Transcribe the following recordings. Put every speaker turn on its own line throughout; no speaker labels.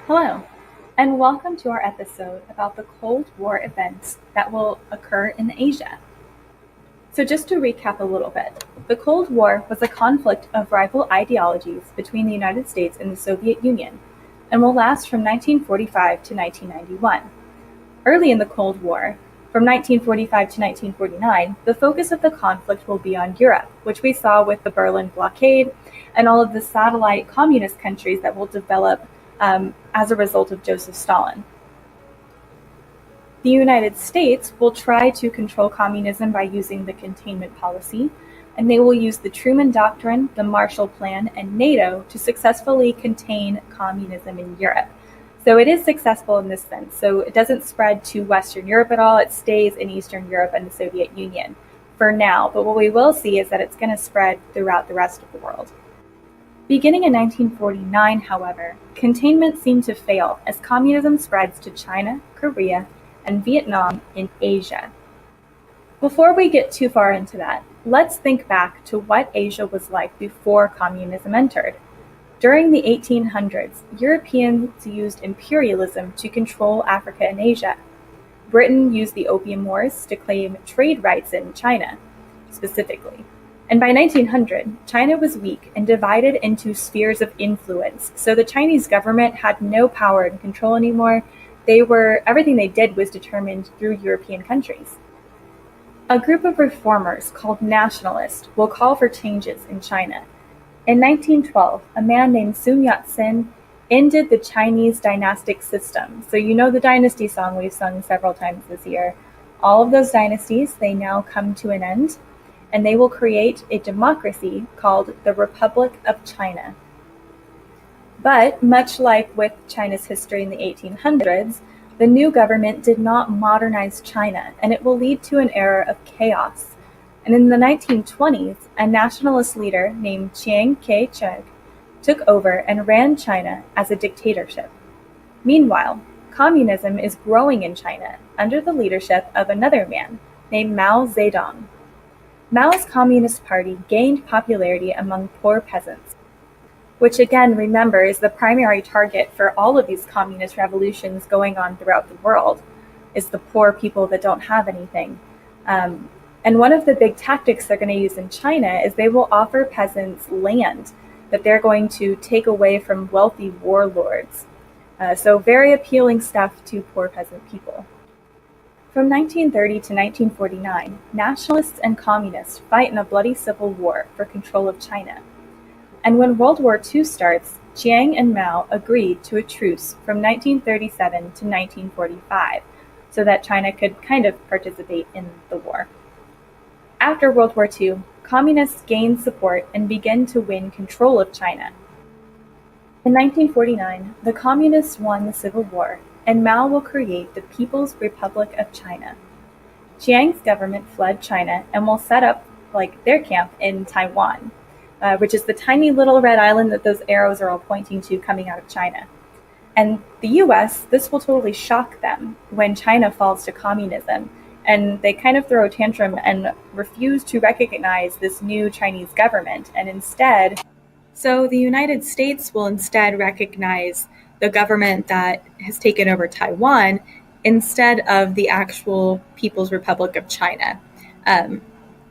Hello, and welcome to our episode about the Cold War events that will occur in Asia. So, just to recap a little bit, the Cold War was a conflict of rival ideologies between the United States and the Soviet Union and will last from 1945 to 1991. Early in the Cold War, from 1945 to 1949, the focus of the conflict will be on Europe, which we saw with the Berlin blockade and all of the satellite communist countries that will develop as a result of Joseph Stalin. The United States will try to control communism by using the containment policy, and they will use the Truman Doctrine, the Marshall Plan, and NATO to successfully contain communism in Europe. So it is successful in this sense. So it doesn't spread to Western Europe at all. It stays in Eastern Europe and the Soviet Union for now. But what we will see is that it's going to spread throughout the rest of the world. Beginning in 1949, however, containment seemed to fail as communism spreads to China, Korea, and Vietnam in Asia. Before we get too far into that, let's think back to what Asia was like before communism entered. During the 1800s, Europeans used imperialism to control Africa and Asia. Britain used the Opium Wars to claim trade rights in China, specifically. And by 1900, China was weak and divided into spheres of influence. So the Chinese government had no power and control anymore. Everything they did was determined through European countries. A group of reformers called nationalists will call for changes in China. In 1912, a man named Sun Yat-sen ended the Chinese dynastic system. So you know the dynasty song we've sung several times this year. All of those dynasties, they now come to an end, and they will create a democracy called the Republic of China. But much like with China's history in the 1800s, the new government did not modernize China, and it will lead to an era of chaos. And in the 1920s, a nationalist leader named Chiang Kai-shek took over and ran China as a dictatorship. Meanwhile, communism is growing in China under the leadership of another man named Mao Zedong. Mao's Communist Party gained popularity among poor peasants, which again, remember, is the primary target for all of these communist revolutions going on throughout the world, is the poor people that don't have anything. And one of the big tactics they're going to use in China is they will offer peasants land that they're going to take away from wealthy warlords. So very appealing stuff to poor peasant people. From 1930 to 1949, nationalists and communists fight in a bloody civil war for control of China. And when World War II starts, Chiang and Mao agreed to a truce from 1937 to 1945 so that China could kind of participate in the war. After World War II, communists gained support and began to win control of China. In 1949, the communists won the Civil War, and Mao will create the People's Republic of China. Chiang's government fled China and will set up their camp in Taiwan, which is the tiny little red island that those arrows are all pointing to coming out of China. And the US, this will totally shock them when China falls to communism, and they kind of throw a tantrum and refuse to recognize this new Chinese government. So the United States will instead recognize the government that has taken over Taiwan instead of the actual People's Republic of China.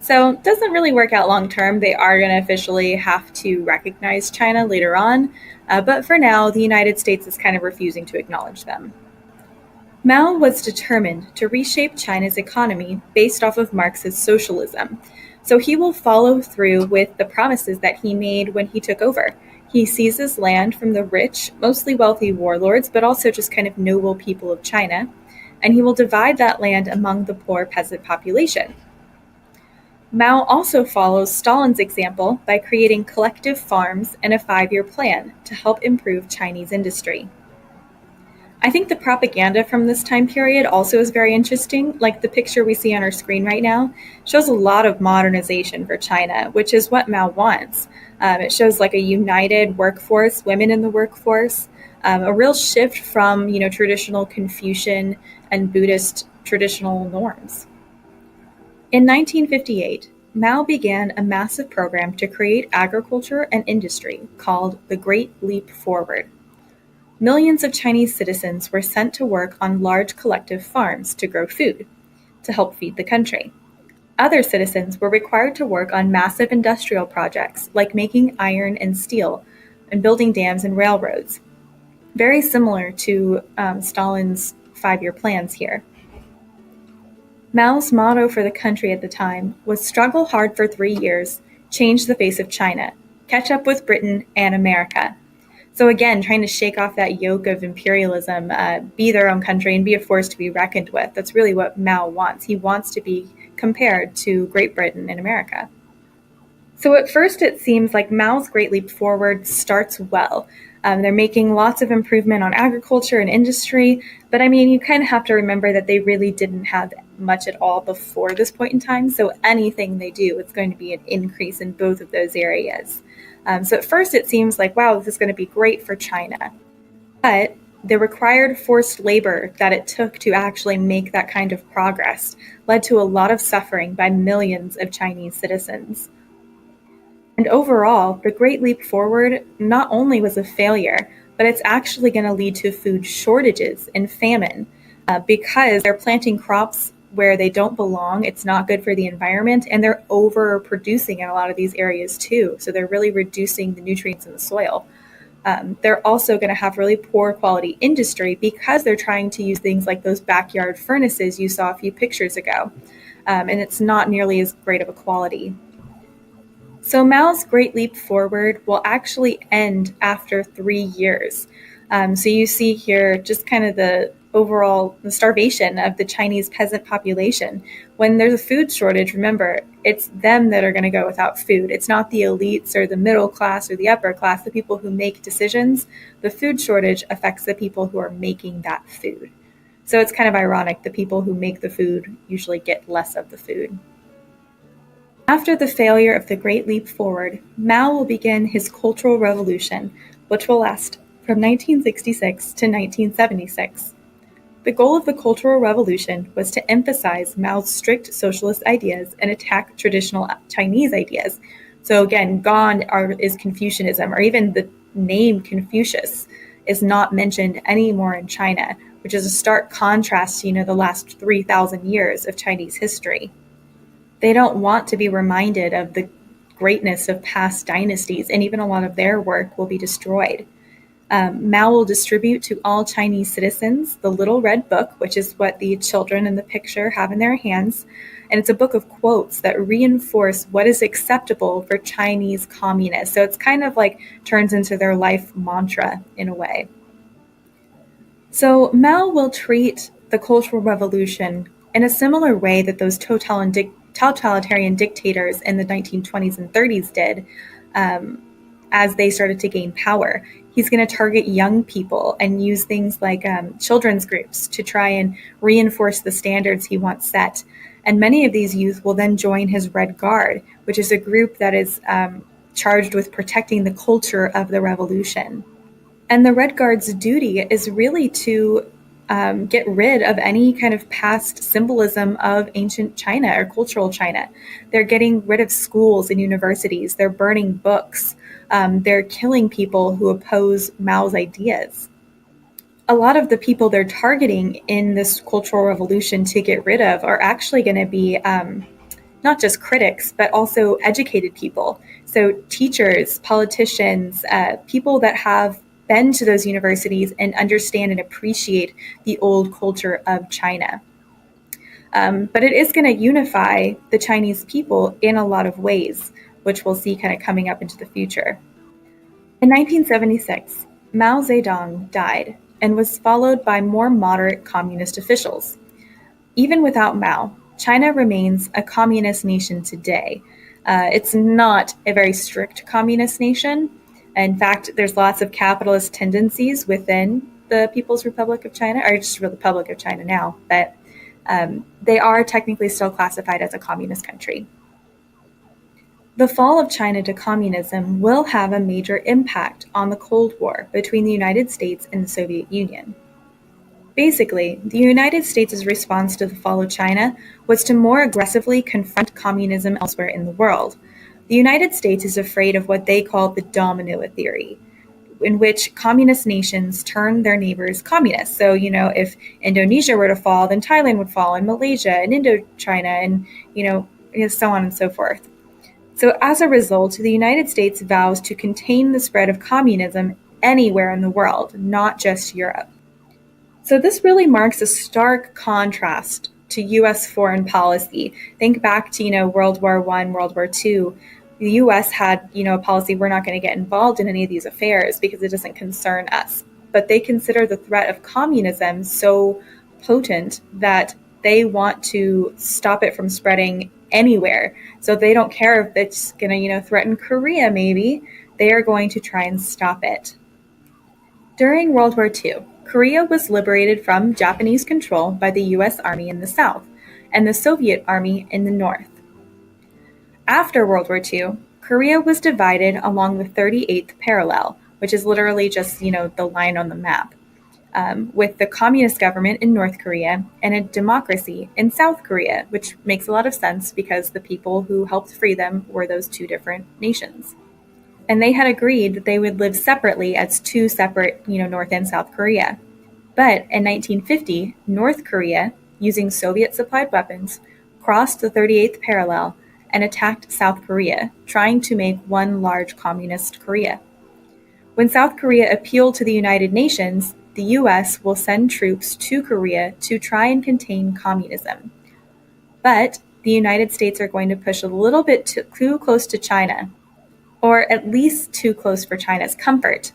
So it doesn't really work out long term. They are going to officially have to recognize China later on. But for now, the United States is kind of refusing to acknowledge them. Mao was determined to reshape China's economy based off of Marxist socialism. So he will follow through with the promises that he made when he took over. He seizes land from the rich, mostly wealthy warlords, but also just kind of noble people of China, and he will divide that land among the poor peasant population. Mao also follows Stalin's example by creating collective farms and a 5-year plan to help improve Chinese industry. I think the propaganda from this time period also is very interesting. Like the picture we see on our screen right now shows a lot of modernization for China, which is what Mao wants. It shows like a united workforce, women in the workforce, a real shift from, traditional Confucian and Buddhist traditional norms. In 1958, Mao began a massive program to create agriculture and industry called the Great Leap Forward. Millions of Chinese citizens were sent to work on large collective farms to grow food, to help feed the country. Other citizens were required to work on massive industrial projects like making iron and steel and building dams and railroads. Very similar to Stalin's 5-year plans here. Mao's motto for the country at the time was struggle hard for 3 years, change the face of China, catch up with Britain and America. So again, trying to shake off that yoke of imperialism, be their own country and be a force to be reckoned with. That's really what Mao wants. He wants to be compared to Great Britain and America. So at first it seems like Mao's Great Leap Forward starts well. They're making lots of improvement on agriculture and industry, but I mean, you kind of have to remember that they really didn't have much at all before this point in time, so anything they do, it's going to be an increase in both of those areas. So at first it seems like, wow, this is going to be great for China. But the required forced labor that it took to actually make that kind of progress led to a lot of suffering by millions of Chinese citizens. And overall, the Great Leap Forward not only was a failure, but it's actually going to lead to food shortages and famine because they're planting crops where they don't belong. It's not good for the environment, and they're overproducing in a lot of these areas too. So they're really reducing the nutrients in the soil. They're also going to have really poor quality industry because they're trying to use things like those backyard furnaces you saw a few pictures ago. And it's not nearly as great of a quality. So Mao's Great Leap Forward will actually end after 3 years. So you see here just kind of the overall starvation of the Chinese peasant population. When there's a food shortage, remember, it's them that are going to go without food. It's not the elites or the middle class or the upper class, the people who make decisions. The food shortage affects the people who are making that food. So it's kind of ironic. The people who make the food usually get less of the food. After the failure of the Great Leap Forward, Mao will begin his Cultural Revolution, which will last from 1966 to 1976. The goal of the Cultural Revolution was to emphasize Mao's strict socialist ideas and attack traditional Chinese ideas. So again, gone is Confucianism, or even the name Confucius is not mentioned anymore in China, which is a stark contrast to, the last 3,000 years of Chinese history. They don't want to be reminded of the greatness of past dynasties, and even a lot of their work will be destroyed. Mao will distribute to all Chinese citizens the Little Red Book, which is what the children in the picture have in their hands. And it's a book of quotes that reinforce what is acceptable for Chinese communists. So it's kind of like turns into their life mantra in a way. So Mao will treat the Cultural Revolution in a similar way that those totalitarian dictators in the 1920s and 30s did as they started to gain power. He's going to target young people and use things like children's groups to try and reinforce the standards he wants set. And many of these youth will then join his Red Guard, which is a group that is charged with protecting the culture of the revolution. And the Red Guard's duty is really to get rid of any kind of past symbolism of ancient China or cultural China. They're getting rid of schools and universities. They're burning books. They're killing people who oppose Mao's ideas. A lot of the people they're targeting in this Cultural Revolution to get rid of are actually going to be not just critics, but also educated people. So teachers, politicians, people that have been to those universities and understand and appreciate the old culture of China. But it is going to unify the Chinese people in a lot of ways, which we'll see kind of coming up into the future. In 1976, Mao Zedong died and was followed by more moderate communist officials. Even without Mao, China remains a communist nation today. It's not a very strict communist nation. In fact, there's lots of capitalist tendencies within the People's Republic of China, or just the Republic of China now, but they are technically still classified as a communist country. The fall of China to communism will have a major impact on the Cold War between the United States and the Soviet Union. Basically, the United States' response to the fall of China was to more aggressively confront communism elsewhere in the world. The United States is afraid of what they call the domino theory. in which communist nations turn their neighbors communist. So, if Indonesia were to fall, then Thailand would fall, and Malaysia, and Indochina, and so on and so forth. So as a result, the United States vows to contain the spread of communism anywhere in the world, not just Europe. So this really marks a stark contrast to U.S. foreign policy. Think back to, World War I, World War II. The U.S. had, a policy, we're not going to get involved in any of these affairs because it doesn't concern us. But they consider the threat of communism so potent that they want to stop it from spreading anywhere. So they don't care if it's going to, threaten Korea maybe. They are going to try and stop it. During World War II, Korea was liberated from Japanese control by the U.S. Army in the south and the Soviet Army in the north. After World War II, Korea was divided along the 38th parallel, which is literally just, the line on the map, with the communist government in North Korea and a democracy in South Korea, which makes a lot of sense because the people who helped free them were those two different nations. And they had agreed that they would live separately as two separate, North and South Korea. But in 1950, North Korea, using Soviet-supplied weapons, crossed the 38th parallel and attacked South Korea, trying to make one large communist Korea. When South Korea appealed to the United Nations, the U.S. will send troops to Korea to try and contain communism. But the United States are going to push a little bit too close to China, or at least too close for China's comfort.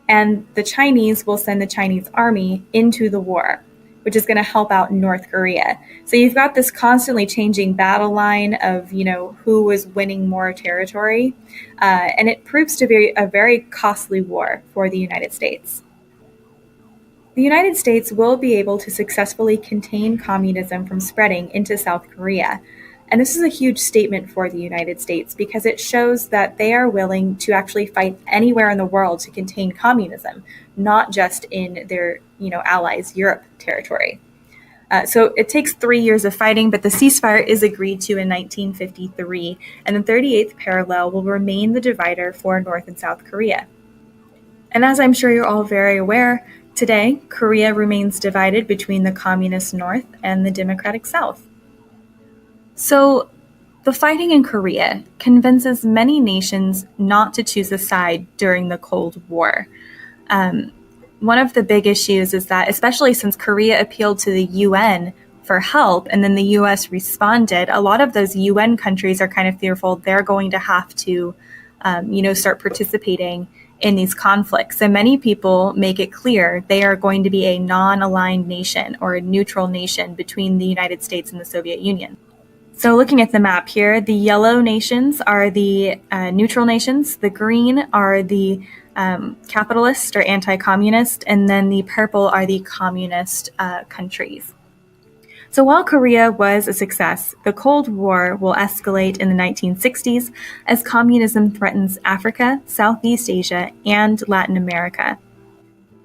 And the Chinese will send the Chinese army into the war, which is going to help out North Korea. So you've got this constantly changing battle line of, who is winning more territory. And it proves to be a very costly war for the United States. The United States will be able to successfully contain communism from spreading into South Korea. And this is a huge statement for the United States because it shows that they are willing to actually fight anywhere in the world to contain communism, not just in their, allies' Europe territory. So it takes 3 years of fighting, but the ceasefire is agreed to in 1953, and the 38th parallel will remain the divider for North and South Korea. And as I'm sure you're all very aware, today, Korea remains divided between the communist North and the democratic South. So the fighting in Korea convinces many nations not to choose a side during the Cold War. One of the big issues is that, especially since Korea appealed to the UN for help and then the US responded, a lot of those UN countries are kind of fearful they're going to have to, start participating in these conflicts. And many people make it clear they are going to be a non-aligned nation or a neutral nation between the United States and the Soviet Union. So looking at the map here, the yellow nations are the neutral nations, the green are the capitalist or anti-communist, and then the purple are the communist countries. So while Korea was a success, the Cold War will escalate in the 1960s as communism threatens Africa, Southeast Asia, and Latin America.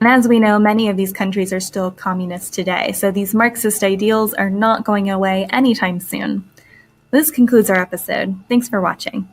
And as we know, many of these countries are still communist today, so these Marxist ideals are not going away anytime soon. This concludes our episode. Thanks for watching.